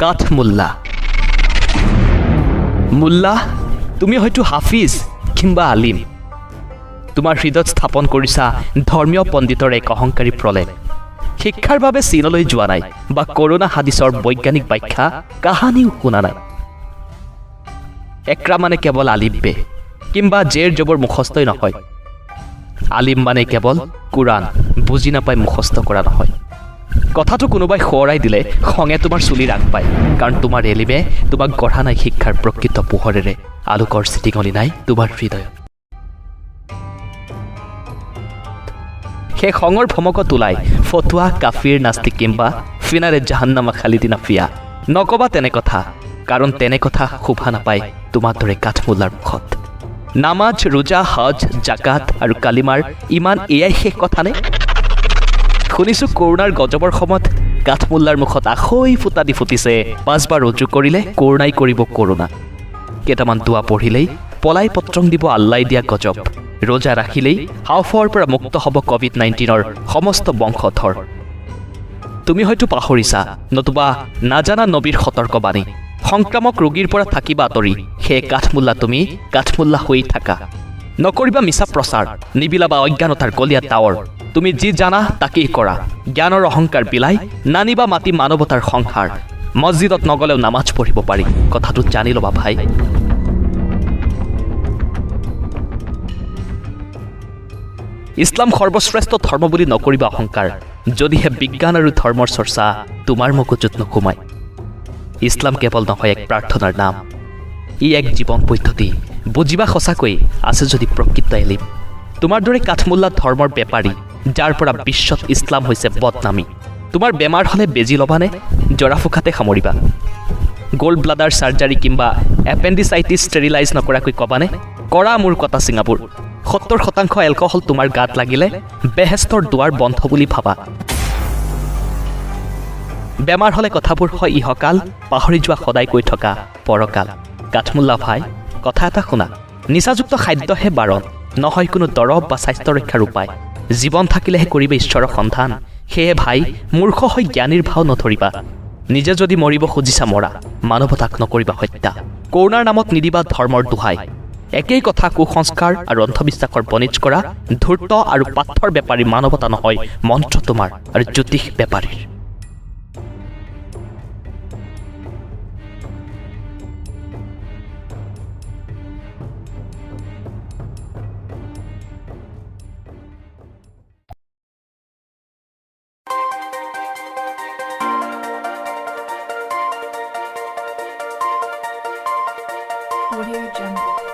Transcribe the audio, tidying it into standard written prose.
কাঠমোল্লা। মোল্লা, তুমি হয়তো হাফিজ কিংবা আলিম। তোমাৰ হৃদয়ত স্থাপন কৰিছা ধৰ্মীয় পণ্ডিতৰ এক অহংকাৰী প্ৰলেপ। শিক্ষাৰ বাবে চীনলৈ যোৱা নাই বা কৰোণা হাদিছৰ বৈজ্ঞানিক ব্যাখ্যা কাহানিও শুনা নাই। একৰা মানে কেৱল আলিব্বে কিংবা জেৰ জবৰ মুখস্থই নহয়। আলিম মানে কেৱল কোৰাণ বুজি নাপাই মুখস্থ কৰা নহয়। কথাটো কোনোবাই সোঁৱৰাই দিলে খঙে তোমাৰ চুলিৰ আগ পায়, কাৰণ তোমাৰ এলিমে তোমাক গঢ়া নাই শিক্ষাৰ প্ৰকৃত পোহৰেৰে। আলোকৰ চিটিঙনি নাই তোমাৰ হৃদয়ত। সেই খঙৰ ভমকত ওলাই ফটুৱা, কাফিৰ, নাস্তিক কিংবা ফিনাৰে জাহান্নামা খালিদিনা ফিয়া। নকবা তেনে কথা, কাৰণ তেনে কথা শোভা নাপায় তোমাৰ দৰে কাঠমোল্লাৰ মুখত। নামাজ, ৰোজা, হজ, জাকাত আৰু কালিমাৰ ইমান এয়াই শেষ কথানে? শুনিছোঁ কৰোণাৰ গজবৰ সময়ত কাঠমোল্লাৰ মুখত আখৈ ফুটা দি ফুটিছে, 5 বাৰ ৰজু কৰিলে কৰোণাই কৰিব কৰোণা। কেইটামান দোৱা পঢ়িলেই পলাই পত্ৰং দিব আল্লাই দিয়া গজব। ৰোজা ৰাখিলেই হাওঁফাওঁৰ পৰা মুক্ত হ'ব COVID-19ৰ সমস্ত বংশধৰ। তুমি হয়তো পাহৰিছা, নতুবা নাজানা নবীৰ সতৰ্কবাণী। সংক্ৰামক ৰোগীৰ পৰা থাকিবা আঁতৰি। সেয়ে কাঠমোল্লা, তুমি কাঠমোল্লা হৈ থাকা। নকৰিবা মিছা প্ৰচাৰ, নিবিলাবা অজ্ঞানতাৰ গলিয়া টাৱৰ। তুমি যি জানা তাকেই কৰা। জ্ঞানৰ অহংকাৰ বিলাই নানিবা মাতি মানৱতাৰ সংসাৰ। মছজিদত নগলেও নামাজ পঢ়িব পাৰি, কথাটো জানি ল'বা ভাই। ইছলাম সৰ্বশ্ৰেষ্ঠ ধৰ্ম বুলি নকৰিবা অহংকাৰ, যদিহে বিজ্ঞান আৰু ধৰ্মৰ চৰ্চা তোমাৰ মগজুত নোসোমায়। ইছলাম কেৱল নহয় এক প্ৰাৰ্থনাৰ নাম, ই এক জীৱন পদ্ধতি। বুজিবা সঁচাকৈ আছে যদি প্ৰকৃত এলিম। তোমাৰ দৰে কাঠমোল্লা ধৰ্মৰ বেপাৰী, যাৰ পৰা বিশ্বত ইছলাম হৈছে বদনামী। তোমাৰ বেমাৰ হ'লে বেজি ল'বানে জৰা ফুকাতে সামৰিবা? গ'ল্ড ব্লাডাৰ চাৰ্জাৰী কিংবা এপেণ্ডিচাইটিছ ষ্টেৰিলাইজ নকৰাকৈ ক'বানে কৰা মোৰ কটা চিঙাবোৰ? 70% এলকহল তোমাৰ গাত লাগিলে বেহেস্তৰ দুৱাৰ বন্ধ বুলি ভাবা। বেমাৰ হ'লে কথাবোৰ হয় ইহকাল, পাহৰি যোৱা সদায় কৈ থকা পৰকাল। কাঠমোল্লা ভাই, কথা এটা শুনা, নিচাযুক্ত খাদ্যহে বাৰণ, নহয় কোনো দৰৱ বা স্বাস্থ্য ৰক্ষাৰ উপায়। জীৱন থাকিলেহে কৰিবা ঈশ্বৰৰ সন্ধান। সেয়ে ভাই, মূৰ্খ হৈ জ্ঞানীৰ ভাও নধৰিবা। নিজে যদি মৰিব খুজিছা মৰা, মানৱতাক নকৰিবা হত্যা। কৰোণাৰ নামত নিদিবা ধৰ্মৰ দোহাই। একেই কথা কুসংস্কাৰ আৰু অন্ধবিশ্বাসৰ বনিজ কৰা ধূৰ্ত আৰু পাথৰ বেপাৰী মানৱতা নহয়, মন্ত্ৰ তোমাৰ আৰু জ্যোতিষ বেপাৰীৰ। Audio Jungle.